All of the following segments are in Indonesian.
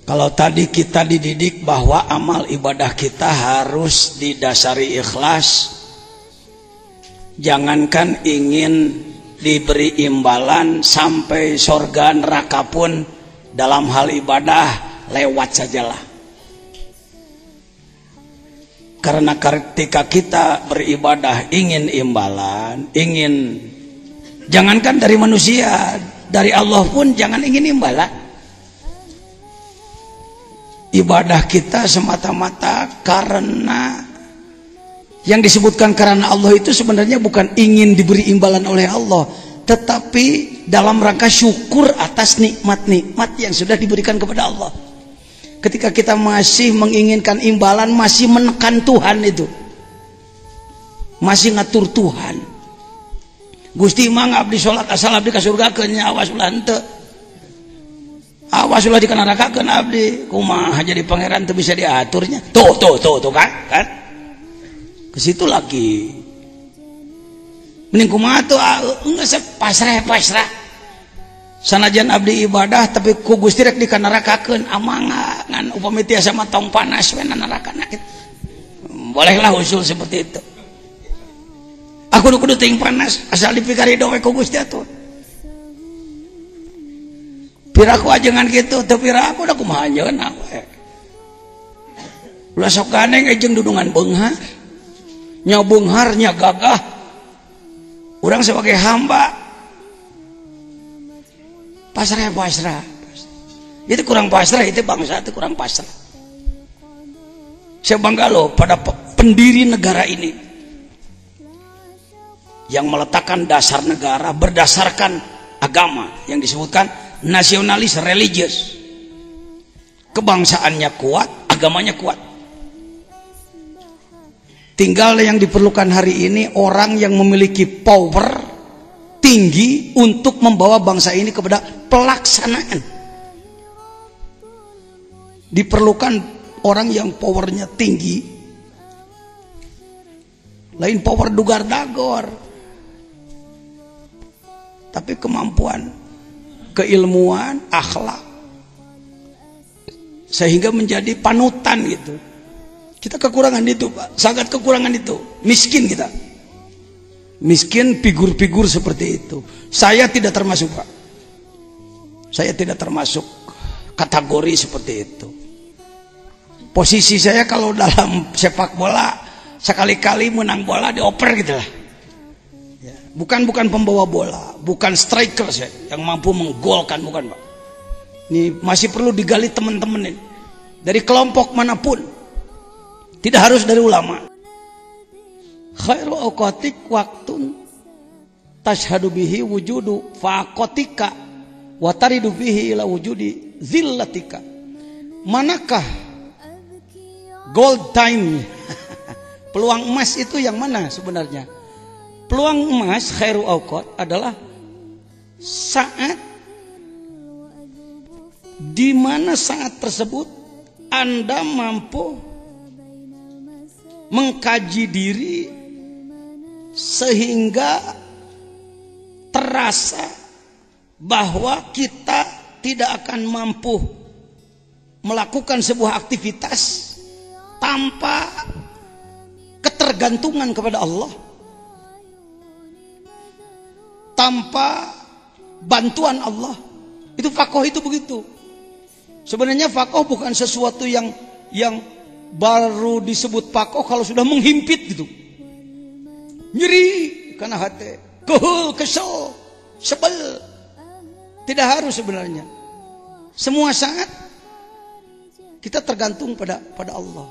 Kalau tadi kita dididik bahwa amal ibadah kita harus didasari ikhlas, jangankan ingin diberi imbalan sampai surga neraka pun dalam hal ibadah lewat sajalah. Karena ketika kita beribadah ingin imbalan, jangankan dari manusia, dari Allah pun jangan ingin imbalan. Ibadah kita semata-mata karena yang disebutkan karena Allah itu sebenarnya bukan ingin diberi imbalan oleh Allah, tetapi dalam rangka syukur atas nikmat-nikmat yang sudah diberikan kepada Allah. Ketika kita masih menginginkan imbalan, masih menekan Tuhan itu, masih ngatur Tuhan. Gusti mang abdi sholat asal abdi ka surga kenya awas ulah henteu. Awas ulah dikanarakakeun abdi. Kumaha jadi pangeran teu bisa diaturnya. Tuh kan? Ke situ lagi. Mending kumaha tuh geus pasrah. Sanajan abdi ibadah tapi ku Gusti rek dikanarakakeun amangga ngan upami tiasa mah tong panas we narakana kitu. Bolehlah usul seperti itu. Aku kudu ting panas asal dipikarido we ku Gusti atuh. Piraku ajengan gitu, teu piraku da kumaha anjeunna we. Ulah sok ganeng ejeng dudungan beunghar. Nya beunghar nya gagah. Urang sebagai hamba pasrah. Itu kurang pasrah, itu bangsa itu kurang pasrah. Saya bangga loh pada pendiri negara ini yang meletakkan dasar negara berdasarkan agama yang disebutkan nasionalis religius. Kebangsaannya kuat, agamanya kuat. Tinggal yang diperlukan hari ini orang yang memiliki power tinggi untuk membawa bangsa ini kepada pelaksanaan. Diperlukan orang yang powernya tinggi, lain power dugar-dagor, tapi kemampuan, keilmuan, akhlak, sehingga menjadi panutan gitu. Kita kekurangan itu, Pak, sangat kekurangan itu. Miskin kita, miskin figur-figur seperti itu. Saya tidak termasuk, Pak. Saya tidak termasuk kategori seperti itu. Posisi saya kalau dalam sepak bola sekali-kali menang bola dioper gitu lah. Bukan pembawa bola, bukan striker saya yang mampu menggolkan, bukan, Pak. Ini masih perlu digali teman-teman ini dari kelompok manapun. Tidak harus dari ulama. Khairu awqatik waktun tashhadu bihi wujudu faqatika wa taridu bihi ila wujudi zillatika. Manakah gold time? Peluang emas itu yang mana sebenarnya? Peluang emas khairu awqat adalah saat di mana saat tersebut Anda mampu mengkaji diri sehingga terasa bahwa kita tidak akan mampu melakukan sebuah aktivitas tanpa ketergantungan kepada Allah, tanpa bantuan Allah. Itu faqih itu begitu. Sebenarnya faqih bukan sesuatu yang baru disebut faqih kalau sudah menghimpit gitu. Nyeri karena hati, kesel, sebel. Tidak harus sebenarnya. Semua saat kita tergantung pada Allah.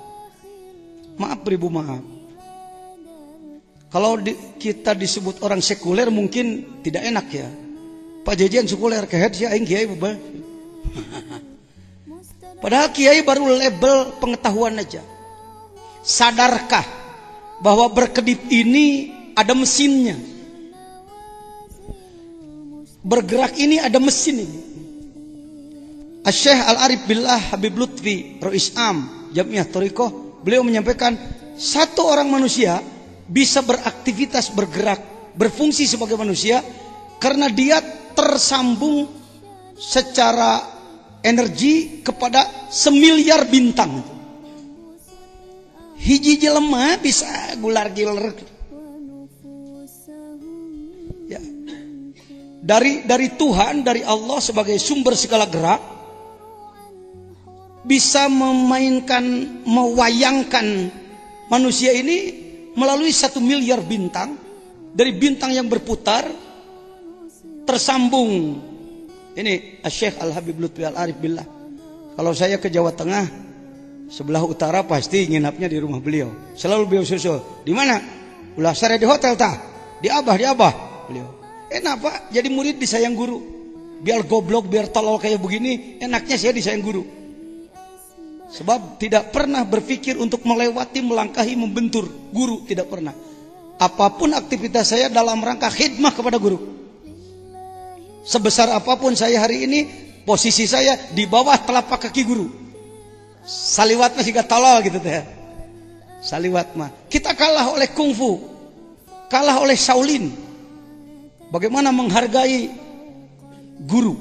Maaf beribu maaf. Kalau kita disebut orang sekuler mungkin tidak enak ya. Pak Jejen sekuler kehet si aing kiai bebal. Padahal kiai baru label pengetahuan aja. Sadarkah bahwa berkedip ini ada mesinnya? Bergerak ini ada mesin ini. Asy-Syaikh Al-Arif Billah Habib Lutfi Rais Am Jamiah Thariqah, beliau menyampaikan satu orang manusia bisa beraktivitas, bergerak, berfungsi sebagai manusia karena dia tersambung secara energi kepada semiliar bintang. Hiji jelema bisa gular-giler. Ya. Dari Tuhan, dari Allah sebagai sumber segala gerak, bisa memainkan, mewayangkan manusia ini melalui 1 miliar bintang. Dari bintang yang berputar tersambung. Ini Syekh Al-Habib Lutfi Al-Arif Billah. Kalau saya ke Jawa Tengah, sebelah utara pasti nginapnya di rumah beliau. Selalu beliau susul. Di mana? Ulah sare di hotel tah. Di Abah beliau. Enak Pak, jadi murid disayang guru. Biar goblok, biar tolol kayak begini, enaknya saya disayang guru. Sebab tidak pernah berpikir untuk melewati, melangkahi, membentur guru, tidak pernah. Apapun aktivitas saya dalam rangka khidmah kepada guru. Sebesar apapun saya hari ini, posisi saya di bawah telapak kaki guru. Saliwat mah juga tolol gitu teh. Saliwat mah. Kita kalah oleh kungfu, kalah oleh Shaolin. Bagaimana menghargai guru?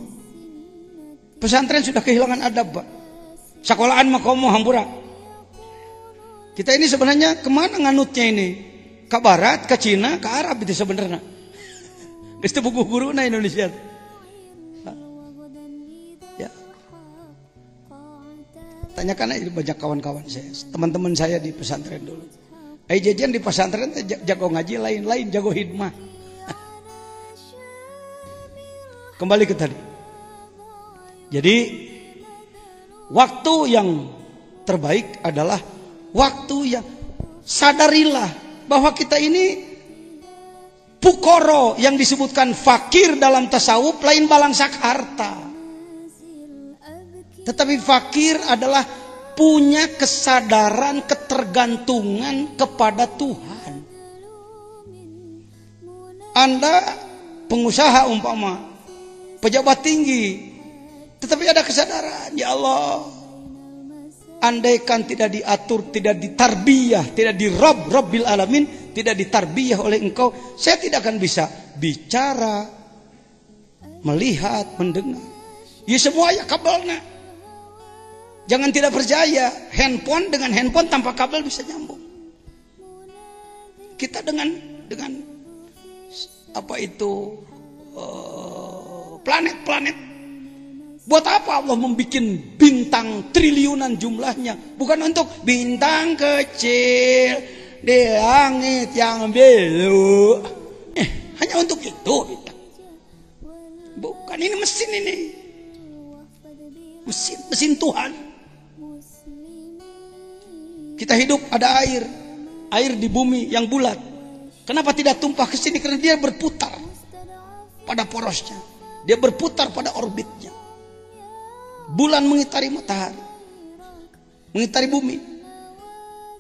Pesantren sudah kehilangan adab, Pak. Sekolahan mah komo hampura. Kita ini sebenarnya kemana nganutnya ini? Ke barat, ke Cina, ke Arab itu sebenarnya. Itu buku guru na Indonesia. Ya. Tanyakan aja banyak kawan-kawan saya, teman-teman saya di pesantren dulu. Jajan di pesantren jago ngaji, lain-lain jago hidmah. Kembali ke tadi. Jadi waktu yang terbaik adalah waktu yang sadarilah bahwa kita ini pukoro yang disebutkan fakir dalam tasawuf lain balangsak harta. Tetapi fakir adalah punya kesadaran ketergantungan kepada Tuhan. Anda pengusaha umpama, pejabat tinggi, tetapi ada kesadaran, ya Allah, andaikan tidak diatur, tidak ditarbiyah, tidak Rabbil alamin, tidak ditarbiyah oleh Engkau, saya tidak akan bisa bicara, melihat, mendengar. Ya semua ya kabelnya. Jangan tidak percaya, handphone dengan handphone tanpa kabel bisa nyambung. Kita dengan apa itu planet-planet. Buat apa Allah membuat bintang triliunan jumlahnya? Bukan untuk bintang kecil di langit yang biru. Hanya untuk itu bintang. Bukan, ini mesin ini. Mesin Tuhan. Kita hidup ada air. Air di bumi yang bulat. Kenapa tidak tumpah ke sini? Karena dia berputar pada porosnya. Dia berputar pada orbitnya. Bulan mengitari matahari, mengitari bumi,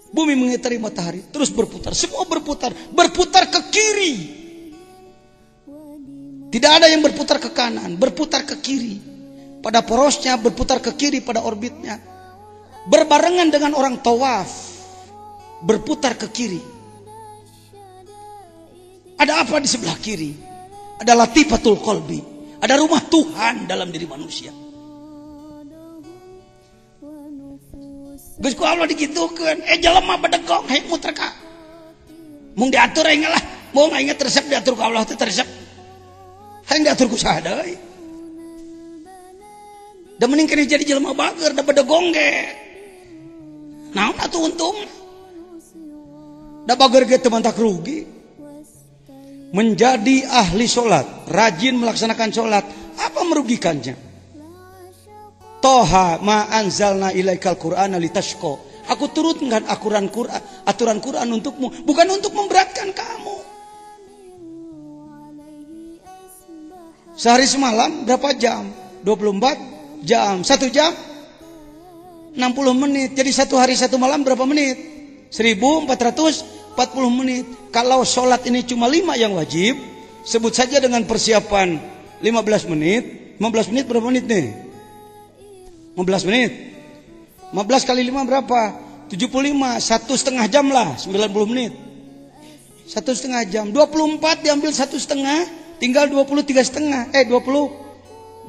bumi mengitari matahari, terus berputar, semua berputar ke kiri. Tidak ada yang berputar ke kanan, berputar ke kiri, pada porosnya, berputar ke kiri pada orbitnya, berbarengan dengan orang tawaf, berputar ke kiri. Ada apa di sebelah kiri? Ada latifatul qalbi, ada rumah Tuhan dalam diri manusia. Gus ku Allah digitukeun, jelema bedegong hayang muter ka. Mung diatur aing lah, mung aing resep diatur ku Allah teh resep. Hayang diatur ku saha deui. Da mending kene jadi jelema bager da bedegong ge. Naon atuh untung? Da bager ge teu mantak rugi. Menjadi ahli sholat, rajin melaksanakan sholat, apa merugikannya? Toha ma anzalna ilaikal qur'ana litashqa. Aku turunkan aturan Quran untukmu, bukan untuk memberatkan kamu. Sehari semalam berapa jam? 24 jam. 1 jam 60 menit. Jadi satu hari satu malam berapa menit? 1440 menit. Kalau sholat ini cuma 5 yang wajib, sebut saja dengan persiapan 15 menit. 15 menit berapa menit nih? 15 menit. 15 kali 5 berapa? 75. 1,5 jam lah, 90 menit. 1,5 jam. 24 diambil 1,5, tinggal 23,5. 22,5.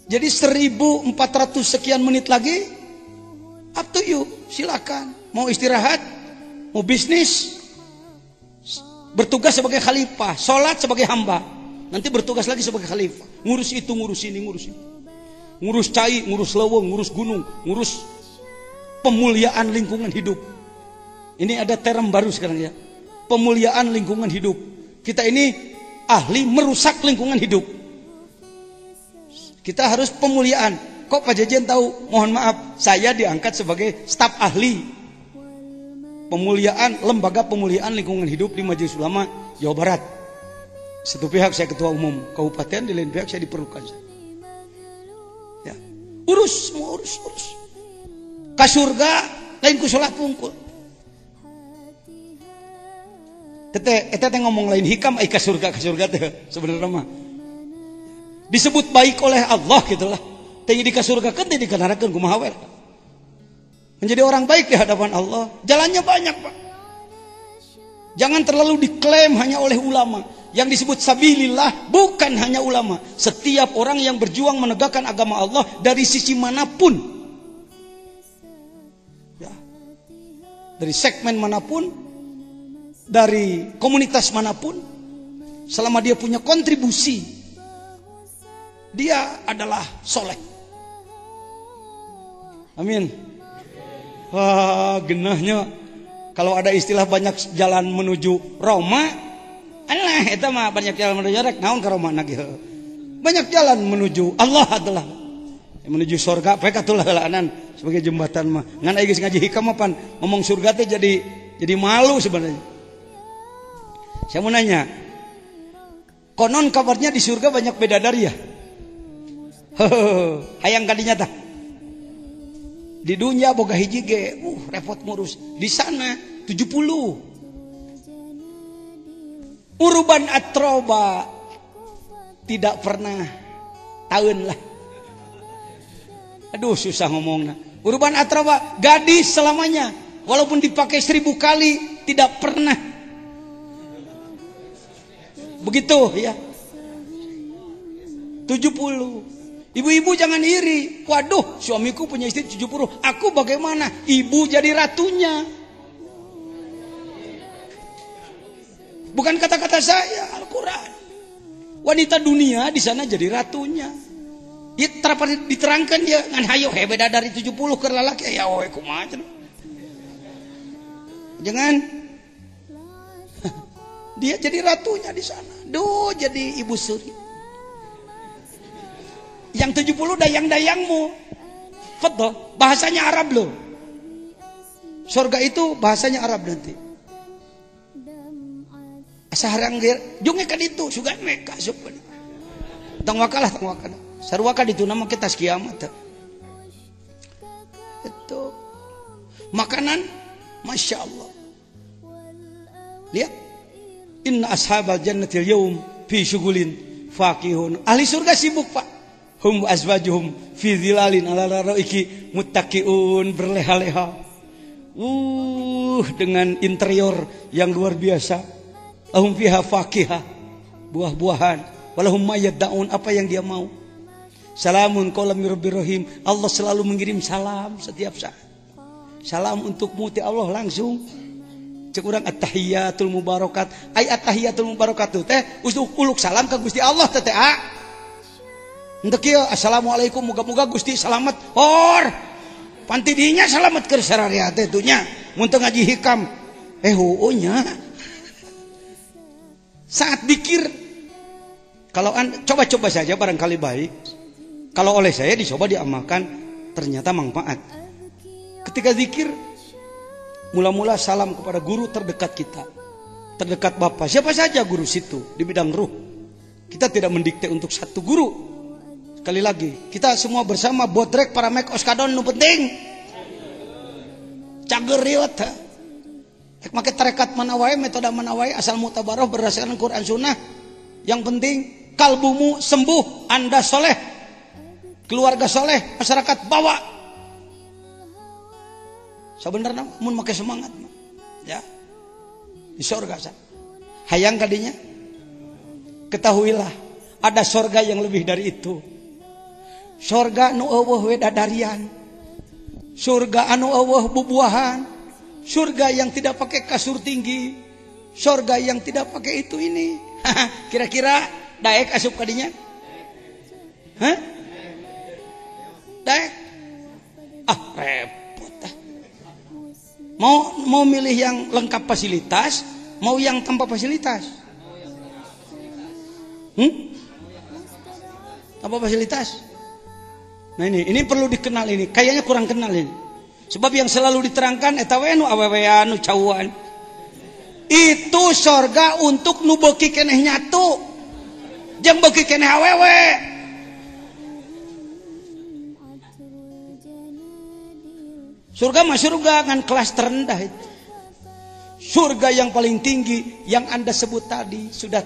Jadi 1400 sekian menit lagi, up to you, silakan. Mau istirahat, mau bisnis, bertugas sebagai khalifah, sholat sebagai hamba, nanti bertugas lagi sebagai khalifah, ngurus itu, ngurus ini, ngurus itu, ngurus cai, ngurus leweng, ngurus gunung, ngurus pemuliaan lingkungan hidup. Ini ada term baru sekarang ya, pemuliaan lingkungan hidup. Kita ini ahli merusak lingkungan hidup. Kita harus pemuliaan. Kok Pak Jajan tahu? Mohon maaf, saya diangkat sebagai staf ahli pemuliaan, lembaga pemuliaan lingkungan hidup di Majelis Ulama Jawa Barat. Satu pihak saya ketua umum kabupaten, di lain pihak saya diperlukan. Ya. Urus, semua urus. Ka surga lain ku salat pungkul. Tete ngomong lain hikam ai ka surga teh sebenarnya mah. Disebut baik oleh Allah gitulah. Teh di ka surga kan teh dikenarakeun kumaha we. Menjadi orang baik di hadapan Allah, jalannya banyak, Pak. Jangan terlalu diklaim hanya oleh ulama. Yang disebut sabilillah bukan hanya ulama. Setiap orang yang berjuang menegakkan agama Allah dari sisi manapun. Ya. Dari segmen manapun, dari komunitas manapun, selama dia punya kontribusi, dia adalah soleh. Amin. Wah, genahnya kalau ada istilah banyak jalan menuju Roma, alah eta mah banyak jalan menuju rek naon ka Roma nagih. Banyak jalan menuju Allah adalah menuju surga, pek atulah heulaanan sebagai jembatan mah. Ngan aya geus ngaji hikam apa ngomong surga teh jadi malu sebenarnya. Saya mau nanya, konon kabarnya di surga banyak bidadari ya? Hayang kadinya tah. Di dunia boga hiji ge, repot ngurus. Di sana 70. Uruban atroba tidak pernah tahun lah. Aduh susah ngomongnya. Uruban atroba gadis selamanya, walaupun dipakai 1000 kali tidak pernah. Begitu ya. 70. Ibu-ibu jangan iri. Waduh, suamiku punya istri 70. Aku bagaimana? Ibu jadi ratunya. Bukan kata-kata saya, Al-Quran. Wanita dunia di sana jadi ratunya. Diterangkan dia ngan hayo beda dari 70 ke lalaki ya oe kumaha. Jangan. Dia jadi ratunya di sana. Duh, jadi ibu suri. Yang 70 dayang-dayangmu. Betul, bahasanya Arab loh. Surga itu bahasanya Arab nanti. Saharang junge kan itu sugan meka sup. Tang wakalah. Sarua ka ditu nama kita kiamat. Itu makanan Masya Allah. Lihat, inna ashabal jannatil yaum fi syugulin faqihun. Ahli surga sibuk, Pak. Hum azwajuhum fi zilalin ala laraiki muttaqiun, berleha-leha. Dengan interior yang luar biasa. Lahum fiha faqihah, buah-buahan. Walahum mayyaddaun, apa yang dia mau. Salamun qaulam mir rabbir rahim. Allah selalu mengirim salam setiap saat. Salam untukmu ti Allah langsung. Cek urang at-tahiyatul mubarakat. Ai at-tahiyatul mubarakat teh uluk salam ka Gusti Allah teh Untuk kieu assalamualaikum, moga-moga Gusti selamat. Hor. Panti dinya selamat keur sararea teh tu nya. Mun teu ngaji hikam. Heueuh nya. Saat dikir, kalau coba-coba saja barangkali baik. Kalau oleh saya dicoba diamalkan, ternyata manfaat. Ketika zikir, mula-mula salam kepada guru terdekat kita, terdekat Bapak, siapa saja guru situ di bidang ruh. Kita tidak mendikte untuk satu guru. Sekali lagi, kita semua bersama bodrek para mek oskadon nu penting. Cager riwet. Make tarekat mana wae, metode mana wae, asal mutabaroh berdasarkan Quran Sunnah. Yang penting kalbumu sembuh, Anda soleh, keluarga soleh, masyarakat bawa. Sebenarnya mun make semangat ya. Di surga sa. Hayang kadinya. Ketahuilah ada surga yang lebih dari itu. Surga anu eueuh widadarian, surga anu eueuh bubuahan, surga yang tidak pakai kasur tinggi, surga yang tidak pakai itu ini. Kira-kira daek asup kadinya? Hah? Daek? Ah, repot ah. Mau milih yang lengkap fasilitas, mau yang tanpa fasilitas? Tanpa fasilitas. Nah ini perlu dikenal ini. Kayaknya kurang kenal ini. Sebab yang selalu diterangkan eta we nu awewean nu cauan. Itu sorga untuk nu beuki keneh nyatu. Jeung beuki keneh awewe. Surga mah surga kan kelas terendah itu. Surga yang paling tinggi yang Anda sebut tadi sudah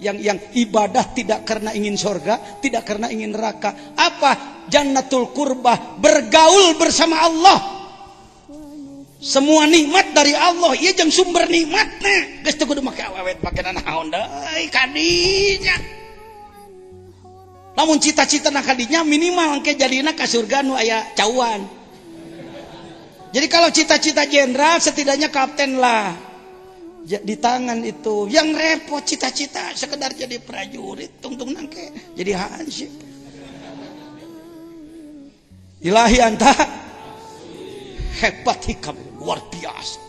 yang ibadah tidak karena ingin surga, tidak karena ingin neraka. Apa? Jannatul Qurbah, bergaul bersama Allah. Semua nikmat dari Allah, ieu jeung sumber nikmatna. Geus teu kudu make awet make naon deui kadinya. Lamun cita-citana kadinya minimal engke jadina ka surga nu aya cauan. Jadi kalau cita-cita jenderal setidaknya kapten lah di tangan itu. Yang repot cita-cita sekedar jadi prajurit, tungtung nangke jadi hansip. Ilahi anta hebat hikam luar biasa.